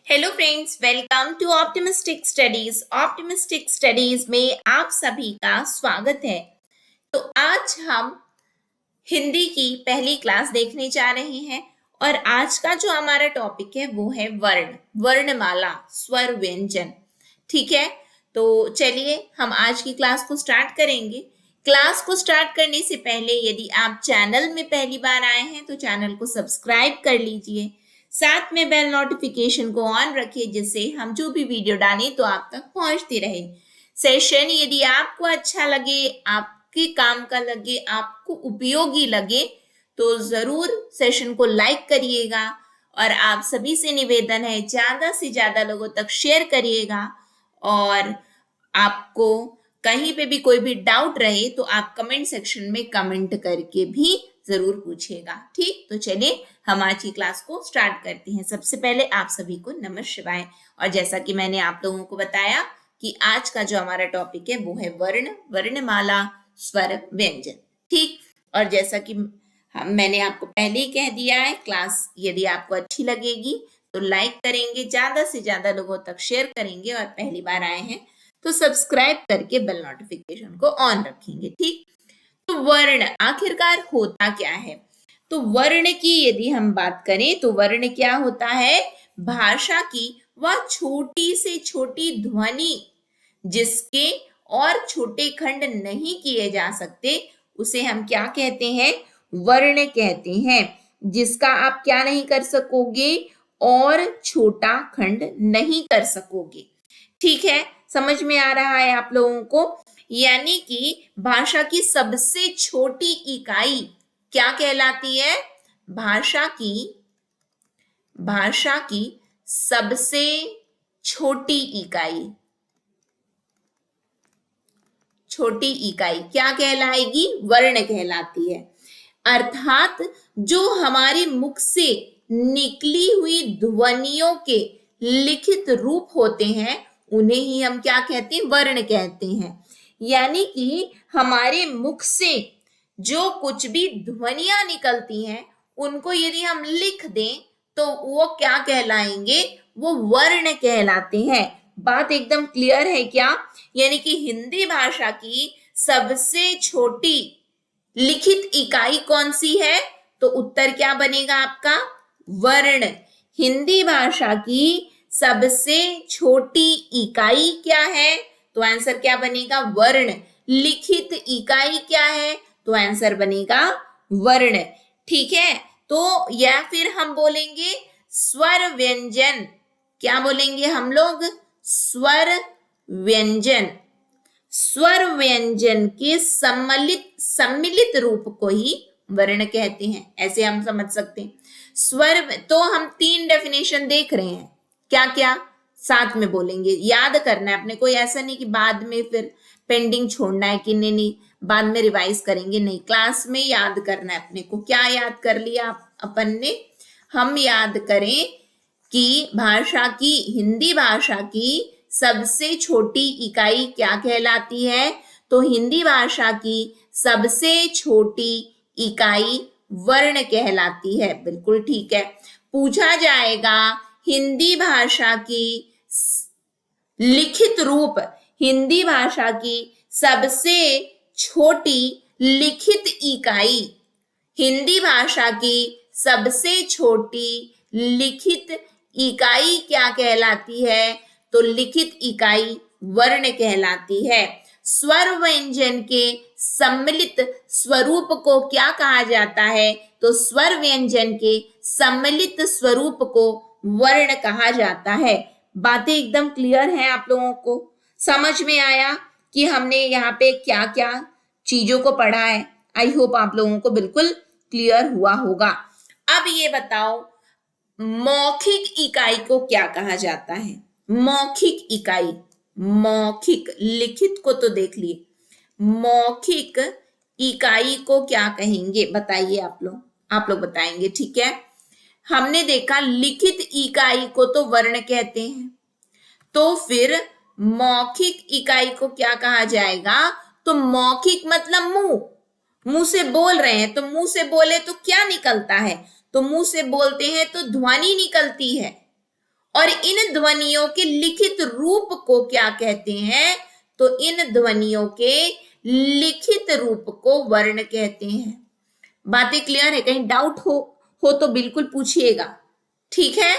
Hello friends, welcome to optimistic studies. Optimistic studies में आप सभी का स्वागत है। तो आज हम हिंदी की पहली क्लास देखने जा रहे हैं और आज का जो हमारा टॉपिक है वो है वर्ण, वर्णमाला, स्वर, व्यंजन। ठीक है, तो चलिए हम आज की क्लास को स्टार्ट करेंगे। क्लास को स्टार्ट करने से पहले यदि आप चैनल में पहली बार आए हैं तो चैनल को सब्सक्राइब कर लीजिए, साथ में बेल नोटिफिकेशन को ऑन रखिए जिससे हम जो भी वीडियो डालें तो आप तक पहुंचती रहे। सेशन यदि आपको अच्छा लगे, आपके काम का लगे, आपको उपयोगी लगे तो जरूर सेशन को लाइक करिएगा और आप सभी से निवेदन है ज्यादा से ज्यादा लोगों तक शेयर करिएगा। और आपको कहीं पे भी कोई भी डाउट रहे तो आप कमेंट सेक्शन में कमेंट करके भी जरूर पूछिएगा। ठीक, तो चलिए हम आज की क्लास को स्टार्ट करते हैं। सबसे पहले आप सभी को नमः शिवाय। और जैसा कि मैंने आप लोगों को बताया कि आज का जो हमारा टॉपिक है वो है वर्ण, वर्णमाला, स्वर, व्यंजन। ठीक, और जैसा कि मैंने आपको पहले ही कह दिया है, क्लास यदि आपको अच्छी लगेगी तो लाइक करेंगे, ज्यादा से ज्यादा लोगों तक शेयर करेंगे और पहली बार आए हैं तो सब्सक्राइब करके बेल नोटिफिकेशन को ऑन रखेंगे। ठीक, तो वर्ण आखिरकार होता क्या है? तो वर्ण की यदि हम बात करें तो वर्ण क्या होता है? भाषा की वह छोटी से छोटी ध्वनि जिसके और छोटे खंड नहीं किए जा सकते उसे हम क्या कहते हैं? वर्ण कहते हैं। जिसका आप क्या नहीं कर सकोगे? और छोटा खंड नहीं कर सकोगे। ठीक है, समझ में आ रहा है आप लोगों को? यानी कि भाषा की सबसे छोटी इकाई क्या कहलाती है? भाषा की सबसे छोटी इकाई क्या कहलाएगी? वर्ण कहलाती है। अर्थात जो हमारे मुख से निकली हुई ध्वनियों के लिखित रूप होते हैं उन्हें ही हम क्या कहते हैं? वर्ण कहते हैं। यानी कि हमारे मुख से जो कुछ भी ध्वनियां निकलती हैं उनको यदि हम लिख दें तो वो क्या कहलाएंगे? वो वर्ण कहलाते हैं। बात एकदम क्लियर है क्या? यानी कि हिंदी भाषा की सबसे छोटी लिखित इकाई कौन सी है? तो उत्तर क्या बनेगा आपका? वर्ण। हिंदी भाषा की सबसे छोटी इकाई क्या है? तो आंसर क्या बनेगा? वर्ण। लिखित इकाई क्या है? तो आंसर बनेगा वर्ण। ठीक है, तो या फिर हम बोलेंगे स्वर व्यंजन। क्या बोलेंगे हम लोग? स्वर व्यंजन। स्वर व्यंजन के सम्मिलित रूप को ही वर्ण कहते हैं, ऐसे हम समझ सकते हैं। स्वर, तो हम 3 डेफिनेशन देख रहे हैं। क्या क्या साथ में बोलेंगे, याद करना है अपने को। ऐसा नहीं कि बाद में फिर पेंडिंग छोड़ना है कि नहीं बाद में रिवाइज करेंगे, नहीं, क्लास में याद करना है अपने को। क्या याद कर लिया अपन ने? हम याद करें कि हिंदी भाषा की सबसे छोटी इकाई क्या कहलाती है? तो हिंदी भाषा की सबसे छोटी इकाई वर्ण कहलाती है। बिल्कुल ठीक है। पूछा जाएगा हिंदी भाषा की लिखित रूप, हिंदी भाषा की सबसे छोटी लिखित इकाई, हिंदी भाषा की सबसे छोटी लिखित इकाई क्या कहलाती है? तो लिखित इकाई वर्ण कहलाती है। स्वर व्यंजन के सम्मिलित स्वरूप को क्या कहा जाता है? तो स्वर व्यंजन के सम्मिलित स्वरूप को वर्ण कहा जाता है। बातें एकदम क्लियर हैं आप लोगों को? समझ में आया कि हमने यहाँ पे क्या क्या चीजों को पढ़ा है? आई होप आप लोगों को बिल्कुल क्लियर हुआ होगा। अब ये बताओ, मौखिक इकाई को क्या कहा जाता है? मौखिक इकाई, मौखिक, लिखित को तो देख लिए, मौखिक इकाई को क्या कहेंगे? बताइए आप लोग बताएंगे। ठीक है, हमने देखा लिखित इकाई को तो वर्ण कहते हैं, तो फिर मौखिक इकाई को क्या कहा जाएगा? तो मौखिक मतलब मुंह से बोल रहे हैं, तो मुंह से बोले तो क्या निकलता है? तो मुंह से बोलते हैं तो ध्वनि निकलती है। और इन ध्वनियों के लिखित रूप को क्या कहते हैं? तो इन ध्वनियों के लिखित रूप को वर्ण कहते हैं। बातें क्लियर है? कहीं डाउट हो तो बिल्कुल पूछिएगा, ठीक है।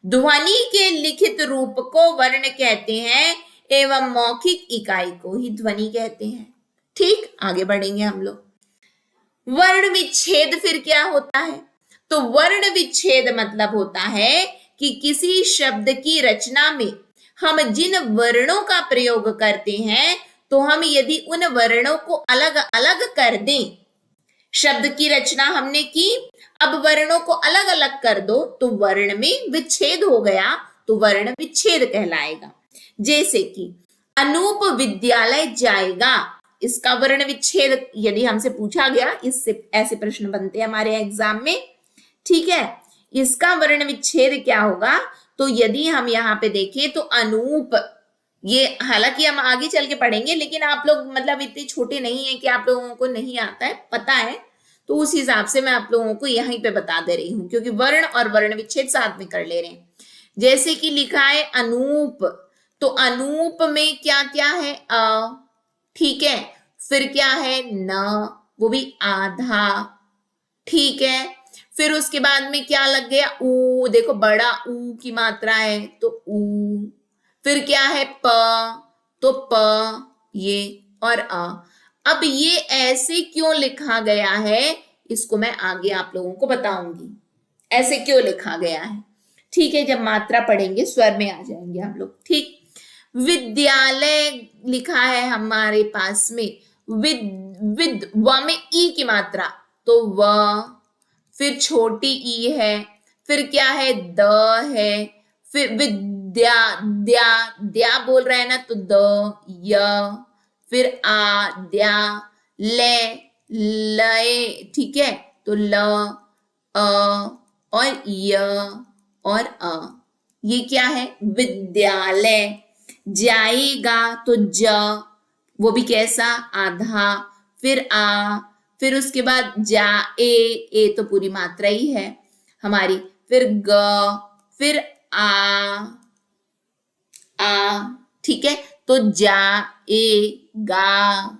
ध्वनि के लिखित रूप को वर्ण कहते हैं एवं मौखिक इकाई को ही ध्वनि कहते हैं। ठीक, आगे बढ़ेंगे हम लोग। वर्ण विच्छेद फिर क्या होता है? तो वर्ण विच्छेद मतलब होता है कि किसी शब्द की रचना में हम जिन वर्णों का प्रयोग करते हैं, तो हम यदि उन वर्णों को अलग अलग कर दें, शब्द की रचना हमने की, अब वर्णों को अलग अलग कर दो तो वर्ण में विच्छेद हो गया, तो वर्ण विच्छेद कहलाएगा। जैसे कि अनूप विद्यालय जाएगा, इसका वर्ण विच्छेद यदि हमसे पूछा गया, इससे ऐसे प्रश्न बनते हैं हमारे एग्जाम में, ठीक है। इसका वर्ण विच्छेद क्या होगा? तो यदि हम यहाँ पे देखें तो अनूप, ये हालांकि हम आगे चल के पढ़ेंगे, लेकिन आप लोग मतलब इतने छोटे नहीं है कि आप लोगों को नहीं आता है, पता है, तो उस हिसाब से मैं आप लोगों को यहीं पे बता दे रही हूँ, क्योंकि वर्ण और वर्ण विच्छेद साथ में कर ले रहे हैं। जैसे कि लिखा है अनूप, तो अनूप में क्या क्या है? अ, ठीक है। फिर क्या है? न, वो भी आधा, ठीक है। फिर उसके बाद में क्या लग गया? ऊ, देखो बड़ा ऊ की मात्रा है तो ऊ। फिर क्या है? प, तो प, ये और अ। अब ये ऐसे क्यों लिखा गया है, इसको मैं आगे आप लोगों को बताऊंगी, ऐसे क्यों लिखा गया है, ठीक है। जब मात्रा पढ़ेंगे स्वर में आ जाएंगे हम लोग, ठीक। विद्यालय लिखा है हमारे पास में, विद व में ई की मात्रा, तो व, फिर छोटी ई है, फिर क्या है? द है, फिर विद्या, द्या, द्या बोल रहा है ना, तो द, य, फिर आ, द्या, ले, लय, ठीक है, तो ल, अ और य और अ। ये क्या है? विद्यालय। जाएगा तो ज, वो भी कैसा? आधा, फिर आ, फिर उसके बाद जा, ए तो पूरी मात्रा ही है हमारी, फिर ग, फिर आ, ठीक है, तो जा, ए, गा।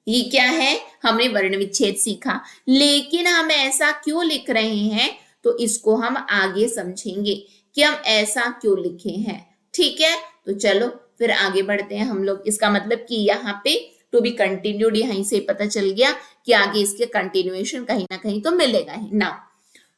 ये क्या है? हमने वर्ण विच्छेद सीखा, लेकिन हम ऐसा क्यों लिख रहे हैं, तो इसको हम आगे समझेंगे कि हम ऐसा क्यों लिखे हैं, ठीक है। तो चलो फिर आगे बढ़ते हैं हम लोग। इसका मतलब कि यहाँ पे टू बी कंटिन्यूड, यहीं से पता चल गया कि आगे इसके कंटिन्यूएशन कहीं ना कहीं तो मिलेगा ही ना।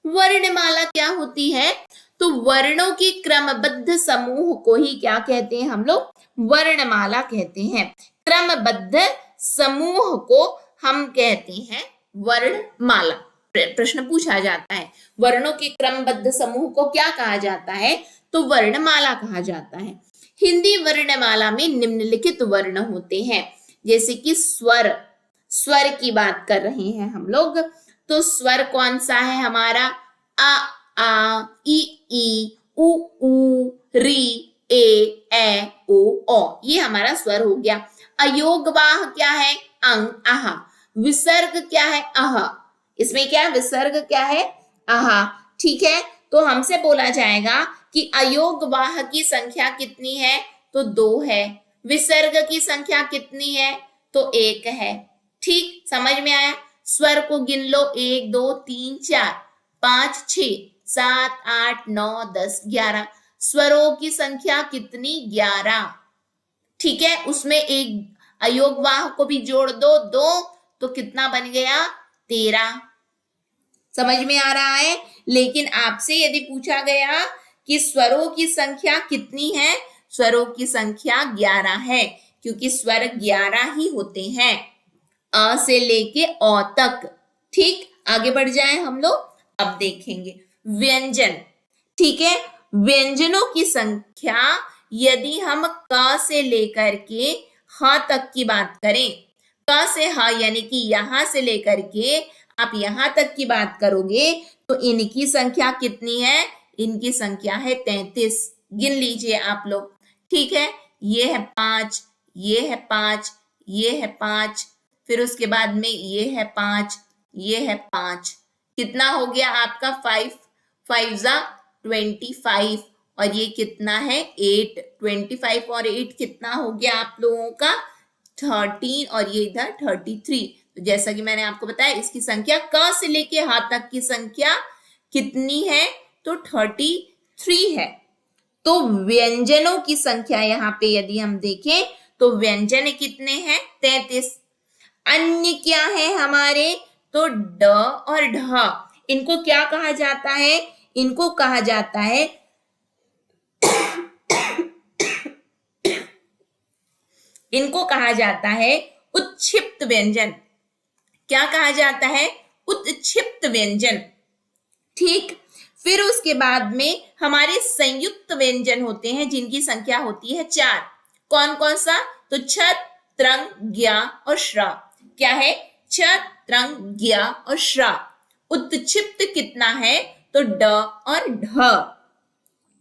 वर्णमाला क्या होती है? तो वर्णों के क्रमबद्ध समूह को ही क्या कहते हैं हम लोग? वर्णमाला कहते हैं। क्रमबद्ध समूह को हम कहते हैं वर्णमाला। प्रश्न पूछा जाता है वर्णों के क्रमबद्ध समूह को क्या कहा जाता है? तो वर्णमाला कहा जाता है। हिंदी वर्णमाला में निम्नलिखित वर्ण होते हैं, जैसे कि स्वर, स्वर की बात कर रहे हैं हम लोग, तो स्वर कौन सा है हमारा? आ, ई, उ, री, ए, ओ, ये हमारा स्वर हो गया। अयोगवाह क्या है? अंग, आह। विसर्ग क्या है? अह। इसमें क्या विसर्ग क्या है? आह, ठीक है। तो हमसे बोला जाएगा कि अयोगवाह की संख्या कितनी है? तो 2 है। विसर्ग की संख्या कितनी है? तो 1 है। ठीक, समझ में आया? स्वर को गिन लो, 1 2 3 4 5 6 7 8 9 10 11। स्वरों की संख्या कितनी? 11, ठीक है। उसमें एक अयोगवाह को भी जोड़ दो, 2, तो कितना बन गया? 13। समझ में आ रहा है? लेकिन आपसे यदि पूछा गया कि स्वरों की संख्या कितनी है, स्वरों की संख्या 11 है, क्योंकि स्वर 11 ही होते हैं, अ से लेके अ तक। ठीक, आगे बढ़ जाए हम लोग। अब देखेंगे व्यंजन, ठीक है। व्यंजनों की संख्या यदि हम क से लेकर के ह तक की बात करें, क से ह यानी कि यहां से लेकर के आप यहां तक की बात करोगे, तो इनकी संख्या कितनी है? इनकी संख्या है 33। गिन लीजिए आप लोग, ठीक है। ये है 5, ये है 5, ये है 5, फिर उसके बाद में ये है 5, ये है 5। कितना हो गया आपका? 5 5 जा 25, और ये कितना है 8, 25 और 8 कितना हो गया आप लोगों का 13 और ये इधर 33। तो जैसा कि मैंने आपको बताया इसकी संख्या क से लेके ह तक की संख्या कितनी है तो 33 है। तो व्यंजनों की संख्या यहाँ पे यदि हम देखें तो व्यंजन कितने हैं 33। अन्य क्या है हमारे तो ड और ढ, इनको क्या कहा जाता है, इनको कहा जाता है इनको कहा जाता है उत्क्षिप्त व्यंजन। क्या कहा जाता है उत्क्षिप्त व्यंजन। ठीक, फिर उसके बाद में हमारे संयुक्त व्यंजन होते हैं जिनकी संख्या होती है 4। कौन कौन सा तो छ, त्रंग, ज्ञा और श्रा। क्या है छ, त्रंग, ज्ञा और श्रा। उत्क्षिप्त कितना है तो ड और ढ।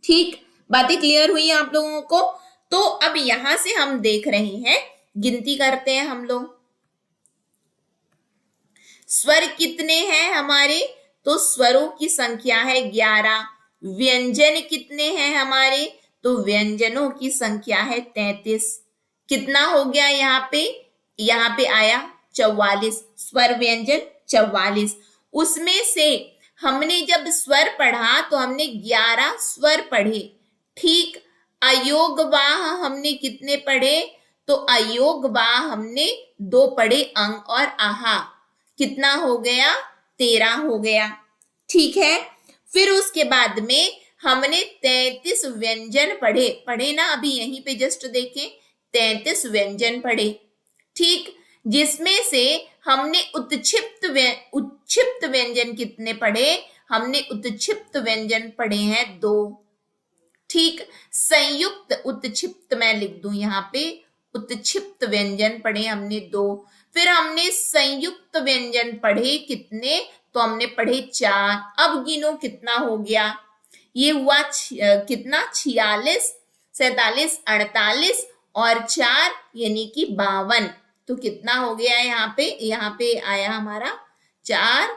ठीक, बातें क्लियर हुई आप लोगों को। तो अब यहां से हम देख रहे हैं, गिनती करते हैं हम लोग। स्वर कितने हैं हमारे तो स्वरों की संख्या है 11। व्यंजन कितने हैं हमारे तो व्यंजनों की संख्या है 33। कितना हो गया यहाँ पे आया 44 स्वर व्यंजन 44। उसमें से हमने जब स्वर पढ़ा तो हमने 11 स्वर पढ़े। ठीक, अयोगवाह हमने कितने पढ़े तो अयोगवाह हमने 2 पढ़े, अंग और आहा। कितना हो गया 13 हो गया। ठीक है, फिर उसके बाद में हमने 33 व्यंजन पढ़े ना, अभी यहीं पे जस्ट देखें 33 व्यंजन पढ़े। ठीक, जिसमें से हमने उत्क्षिप्त व्यंजन कितने पढ़े, हमने उत्क्षिप्त व्यंजन पढ़े हैं 2। ठीक, संयुक्त उत्क्षिप्त मैं लिख दूं यहाँ पे, उत्क्षिप्त व्यंजन पढ़े हमने 2। फिर हमने संयुक्त व्यंजन पढ़े कितने तो हमने पढ़े 4। अब गिनो कितना हो गया, ये हुआ कितना 46, 47, 48 और 4 यानी कि 52। तो कितना हो गया यहाँ पे आया हमारा 4,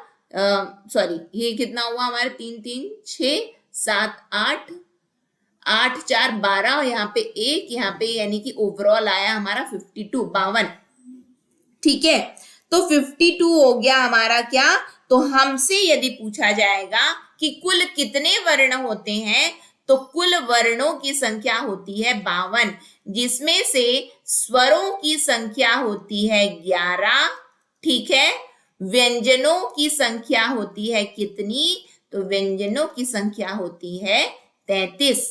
सॉरी ये कितना हुआ हमारा 3 3 6 7 8 8 4 12 और यहाँ पे 1, यहाँ पे यानी कि ओवरऑल आया हमारा 52, 52। ठीक है, तो 52 हो गया हमारा क्या, तो हमसे यदि पूछा जाएगा कि कुल कितने वर्ण होते हैं तो कुल वर्णों की संख्या होती है 52, जिसमें से स्वरों की संख्या होती है 11। ठीक है, व्यंजनों की संख्या होती है कितनी तो व्यंजनों की संख्या होती है 33।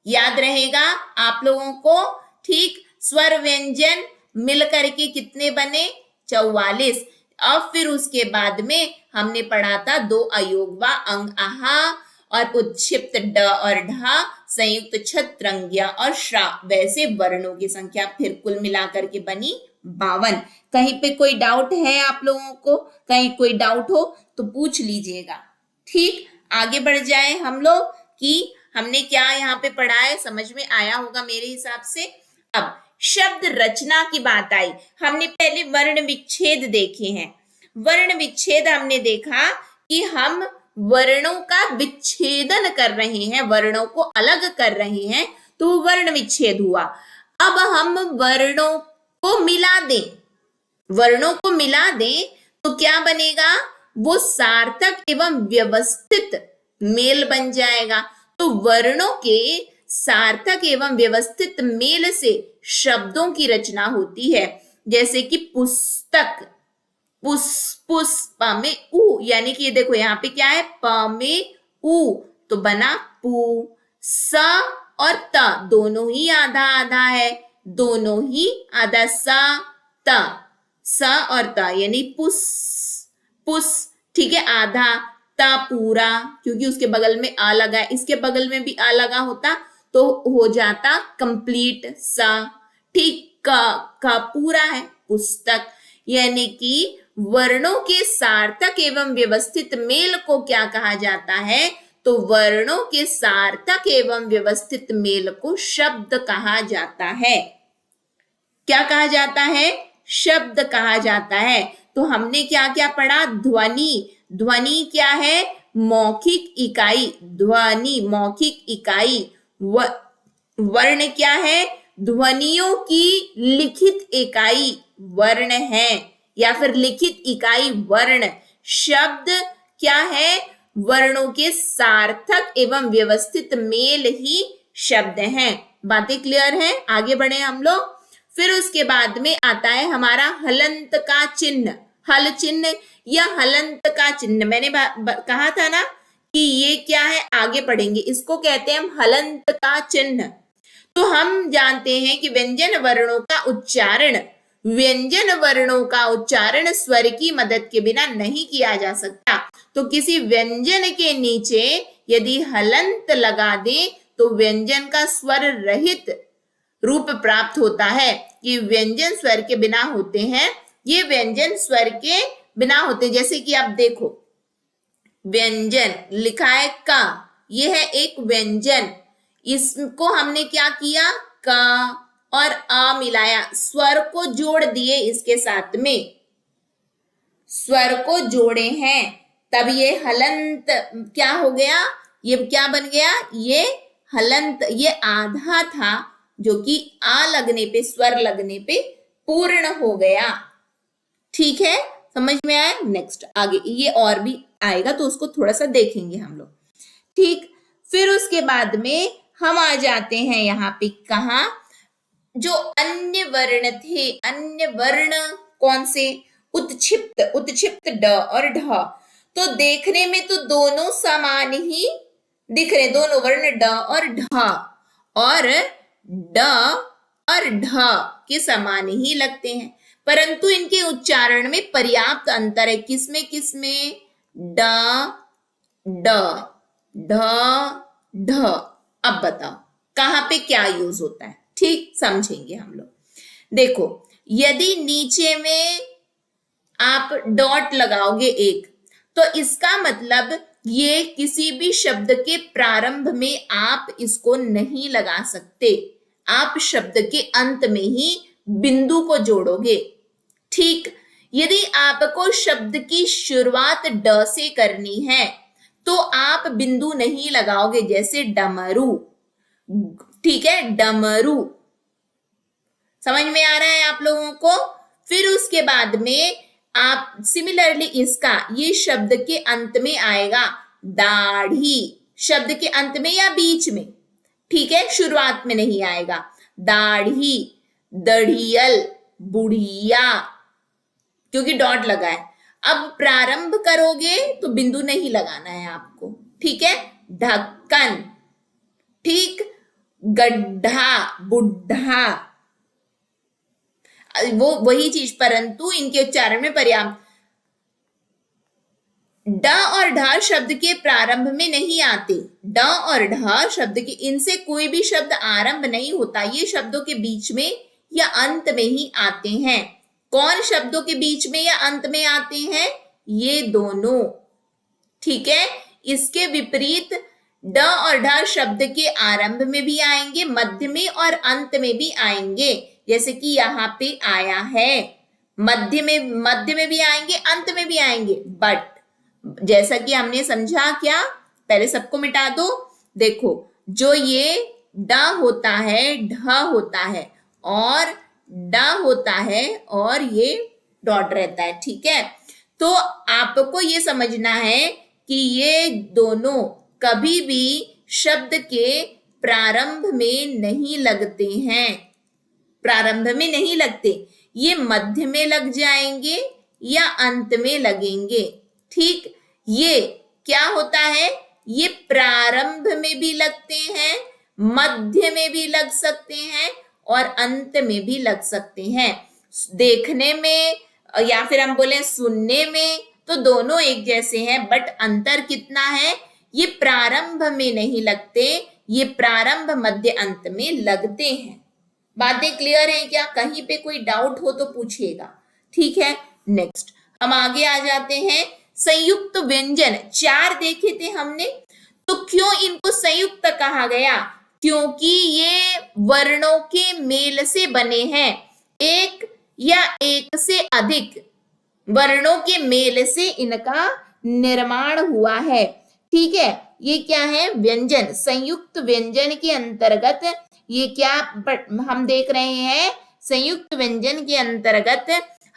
याद रहेगा आप लोगों को। ठीक, स्वर व्यंजन मिल करके कितने बने 44। अब फिर उसके बाद में हमने पढ़ा था 2 अयोगवा, अंग, आहा और उत्क्षिप्त ड और ढ, संयुक्त छ, त्रंग, ज्ञा और श्रा। वैसे वर्णों की संख्या फिर कुल मिलाकर के बनी 52। कहीं पे कोई डाउट है आप लोगों को, कहीं कोई डाउट हो तो पूछ लीजिएगा। ठीक, आगे बढ़ जाए हम लोग कि हमने क्या यहाँ पे पढ़ा है, समझ में आया होगा मेरे हिसाब से। अब शब्द रचना की बात आई। हमने पहले वर्ण विच्छेद देखे हैं। वर्ण विच्छेद हमने देखा कि हम वर्णों का विच्छेदन कर रहे हैं, वर्णों को अलग कर रहे हैं, तो वर्ण विच्छेद हुआ। अब हम वर्णों को मिला दें, वर्णों को मिला दें तो क्या बनेगा, वो सार्थक एवं व्यवस्थित मेल बन जाएगा। तो वर्णों के सार्थक एवं व्यवस्थित मेल से शब्दों की रचना होती है। जैसे कि पुस्तक, पुष्प में उ, यानी कि ये देखो यहाँ पे क्या है प में उ तो बना पू। स और त दोनों ही आधा आधा है, दोनों ही आधा। स और त यानी पुस, पुस। ठीक है, आधा, ता पूरा, क्योंकि उसके बगल में आ लगा है, इसके बगल में भी आ लगा होता तो हो जाता कंप्लीट सा। ठीक, का पूरा है पुस्तक। यानी कि वर्णों के सार्थक एवं व्यवस्थित मेल को क्या कहा जाता है तो वर्णों के सार्थक एवं व्यवस्थित मेल को शब्द कहा जाता है। क्या कहा जाता है, शब्द कहा जाता है। तो हमने क्या क्या पढ़ा, ध्वनि। ध्वनि क्या है, मौखिक इकाई, ध्वनि मौखिक इकाई। वर्ण क्या है? ध्वनियों की लिखित इकाई वर्ण है, या फिर लिखित इकाई वर्ण। शब्द क्या है? वर्णों के सार्थक एवं व्यवस्थित मेल ही शब्द हैं। बातें क्लियर है? आगे बढ़े हम लोग। फिर उसके बाद में आता है हमारा हलंत का चिन्ह। हल चिन्ह या हलंत का चिन्ह, मैंने कहा था ना कि ये क्या है, आगे पढ़ेंगे। इसको कहते हैं हम हलंत का चिन्ह। तो हम जानते हैं कि व्यंजन वर्णों का उच्चारण स्वर की मदद के बिना नहीं किया जा सकता। तो किसी व्यंजन के नीचे यदि हलंत लगा दें तो व्यंजन का स्वर रहित रूप प्राप्त होता है। ये व्यंजन स्वर के बिना होते हैं, ये व्यंजन स्वर के बिना होते हैं। जैसे कि आप देखो, व्यंजन लिखा है का, ये है एक व्यंजन। इसको हमने क्या किया? का और आ मिलाया, स्वर को जोड़ दिए, इसके साथ में स्वर को जोड़े हैं, तब ये हलंत क्या हो गया? ये क्या बन गया? ये हलंत। ये आधा था जो कि आ लगने पे, स्वर लगने पे पूर्ण हो गया। ठीक है, समझ में आया? नेक्स्ट आगे ये और भी आएगा तो उसको थोड़ा सा देखेंगे हम लोग। ठीक, फिर उसके बाद में हम आ जाते हैं यहाँ पे, कहा जो अन्य वर्ण थे। अन्य वर्ण कौन से? उत्क्षिप्त ड और ढ। तो देखने में तो दोनों समान ही दिख रहे, दोनों वर्ण ड और ढ, और ड और ढ के समान ही लगते हैं, परंतु इनके उच्चारण में पर्याप्त अंतर है। किसमें किसमें? ड ड, ढ ढ। अब बताओ कहां पे क्या यूज होता है? ठीक, समझेंगे हम लोग। देखो, यदि नीचे में आप डॉट लगाओगे एक, तो इसका मतलब ये किसी भी शब्द के प्रारंभ में आप इसको नहीं लगा सकते, आप शब्द के अंत में ही बिंदु को जोड़ोगे। ठीक, यदि आपको शब्द की शुरुआत ड से करनी है तो आप बिंदु नहीं लगाओगे, जैसे डमरू। ठीक है, डमरू। समझ में आ रहा है आप लोगों को? फिर उसके बाद में आप सिमिलरली इसका, ये शब्द के अंत में आएगा, दाढ़ी। शब्द के अंत में या बीच में, ठीक है, शुरुआत में नहीं आएगा। दाढ़ी, दढ़ियल, बुढ़िया, क्योंकि डॉट लगा है। अब प्रारंभ करोगे तो बिंदु नहीं लगाना है आपको। ठीक है, ढक्कन। ठीक, गड्ढा, बुढ़ा, वो वही चीज, परंतु इनके उच्चारण में पर्याप्त। ड और ढ शब्द के प्रारंभ में नहीं आते। ड और ढ शब्द के, इनसे कोई भी शब्द आरंभ नहीं होता, ये शब्दों के बीच में या अंत में ही आते हैं। कौन शब्दों के बीच में या अंत में आते हैं? ये दोनों। ठीक है, इसके विपरीत ड और ढ शब्द के आरंभ में भी आएंगे, मध्य में और अंत में भी आएंगे। जैसे कि यहाँ पे आया है, मध्य में भी आएंगे, अंत में भी आएंगे। बट जैसा कि हमने समझा, क्या पहले सबको मिटा दो। देखो, जो ये ड होता है, ढ होता है, और ड होता है, और ये डॉट रहता है। ठीक है, तो आपको ये समझना है कि ये दोनों कभी भी शब्द के प्रारंभ में नहीं लगते हैं, प्रारंभ में नहीं लगते, ये मध्य में लग जाएंगे या अंत में लगेंगे। ठीक, ये क्या होता है? ये प्रारंभ में भी लगते हैं, मध्य में भी लग सकते हैं, और अंत में भी लग सकते हैं। देखने में या फिर हम बोले सुनने में तो दोनों एक जैसे हैं, बट अंतर कितना है? ये प्रारंभ में नहीं लगते, ये प्रारंभ मध्य अंत में लगते हैं। बातें क्लियर है क्या? कहीं पे कोई डाउट हो तो पूछिएगा। ठीक है, नेक्स्ट हम आगे आ जाते हैं। संयुक्त व्यंजन 4 देखे थे हमने, तो क्यों इनको संयुक्त कहा गया? क्योंकि ये वर्णों के मेल से बने हैं, एक या एक से अधिक वर्णों के मेल से इनका निर्माण हुआ है। ठीक है, ये क्या है, व्यंजन, संयुक्त व्यंजन के अंतर्गत ये क्या हम देख रहे हैं, संयुक्त व्यंजन के अंतर्गत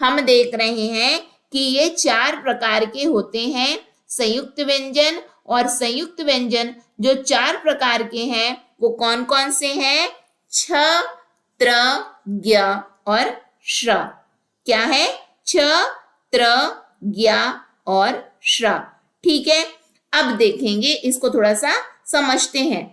हम देख रहे हैं कि ये 4 प्रकार के होते हैं संयुक्त व्यंजन। और संयुक्त व्यंजन जो 4 प्रकार के हैं वो कौन कौन से हैं, छ, त्र, ज्ञ और श्र। क्या है, छ, त्र, ज्ञ और श्र। ठीक है, अब देखेंगे, इसको थोड़ा सा समझते हैं।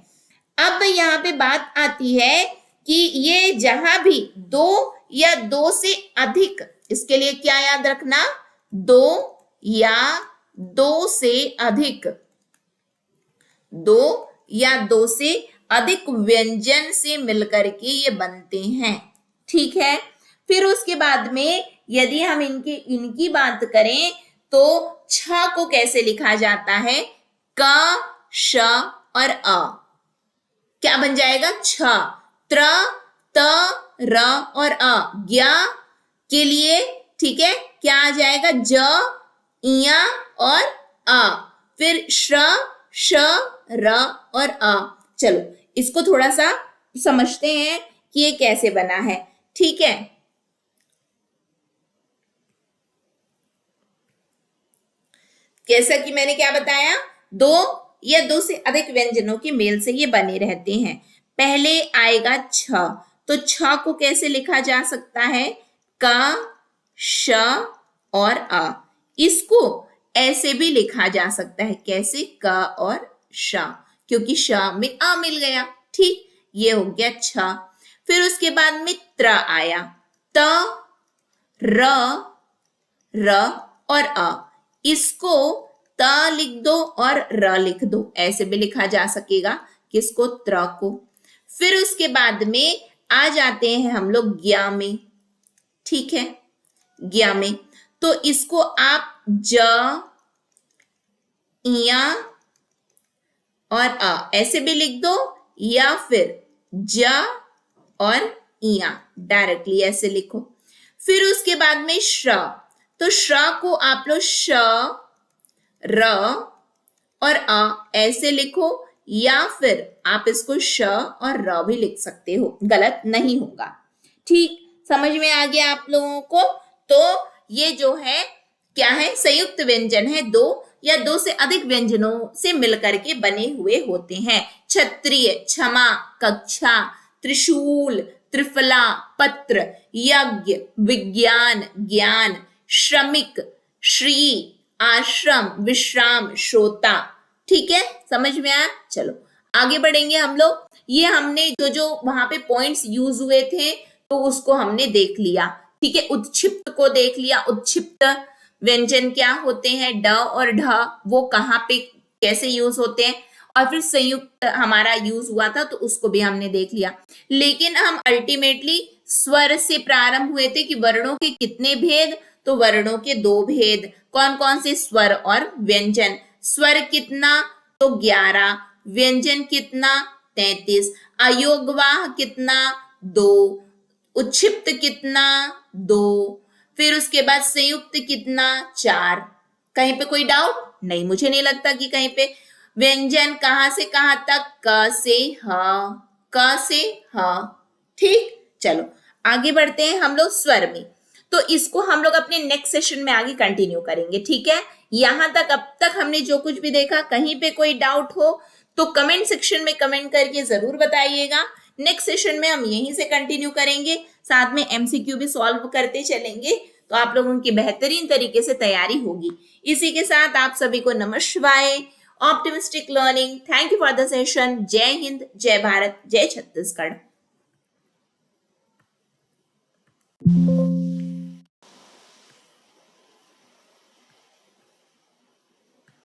अब यहाँ पे बात आती है कि ये जहां भी 2 या 2 से अधिक, इसके लिए क्या याद रखना, 2 या 2 से अधिक, 2 या 2 से अधिक व्यंजन से मिलकर के ये बनते हैं। ठीक है, फिर उसके बाद में यदि हम इनकी बात करें तो छ को कैसे लिखा जाता है, क, श और अ। क्या बन जाएगा, छ, त्र, त, र और अ। ज्ञ के लिए, ठीक है, क्या आ जाएगा, ज, इया और अ। फिर श्र, श, र और अ। चलो इसको थोड़ा सा समझते हैं कि ये कैसे बना है। ठीक है, जैसा कि मैंने क्या बताया, 2 या 2 से अधिक व्यंजनों के मेल से ये बने रहते हैं। पहले आएगा छ, तो छ को कैसे लिखा जा सकता है, क, श और अ। इसको ऐसे भी लिखा जा सकता है, कैसे, क और श, क्योंकि श में अ मिल गया। ठीक, ये हो गया छ। फिर उसके बाद में त्र आया, त, र, र और अ। इसको त लिख दो और र लिख दो, ऐसे भी लिखा जा सकेगा, किसको, त्र को। फिर उसके बाद में आ जाते हैं हम लोग ज्ञ में। ठीक है, ज्ञ में तो इसको आप ज, इया और अ ऐसे भी लिख दो, या फिर ज और इया डायरेक्टली ऐसे लिखो। फिर उसके बाद में श्र, तो श्र को आप लोग श, र और अ ऐसे लिखो, या फिर आप इसको श और र भी लिख सकते हो, गलत नहीं होगा। ठीक, समझ में आ गया आप लोगों को। तो ये जो है क्या है, संयुक्त व्यंजन है, 2 या 2 से अधिक व्यंजनों से मिलकर के बने हुए होते हैं। क्षत्रिय, क्षमा, कक्षा, त्रिशूल, त्रिफला, पत्र, यज्ञ, विज्ञान, ज्ञान, श्रमिक, श्री, आश्रम, विश्राम, श्रोता। ठीक है, समझ में आया। चलो आगे बढ़ेंगे हम लोग। ये हमने जो जो वहां पे पॉइंट्स यूज हुए थे तो उसको हमने देख लिया। ठीक है, उत्क्षिप्त को देख लिया, उत्क्षिप्त व्यंजन क्या होते हैं, ड और ढ, वो कहाँ पे कैसे यूज होते हैं, और फिर संयुक्त हमारा यूज हुआ था तो उसको भी हमने देख लिया। लेकिन हम अल्टीमेटली स्वर से प्रारंभ हुए थे कि वर्णों के कितने भेद, तो वर्णों के 2 भेद, कौन कौन से, स्वर और व्यंजन। स्वर कितना, तो 11, व्यंजन कितना, 33, अयोगवाह कितना, 2, उत्क्षिप्त कितना, 2, फिर उसके बाद संयुक्त कितना, 4। कहीं पे कोई डाउट नहीं, मुझे नहीं लगता कि कहीं पे। व्यंजन कहां से कहां तक, क से ह, क से ह। ठीक, चलो आगे बढ़ते हैं हम लोग स्वर में। तो इसको हम लोग अपने नेक्स्ट सेशन में आगे कंटिन्यू करेंगे। ठीक है, यहां तक अब तक हमने जो कुछ भी देखा, कहीं पे कोई डाउट हो तो कमेंट सेक्शन में कमेंट करके जरूर बताइएगा। नेक्स्ट सेशन में हम यहीं से कंटिन्यू करेंगे, साथ में एमसीक्यू भी सॉल्व करते चलेंगे, तो आप लोगों की बेहतरीन तरीके से तैयारी होगी। इसी के साथ आप सभी को नमः शिवाय, optimistic learning. Thank you for the session. जय हिंद, जय भारत, जय छत्तीसगढ़।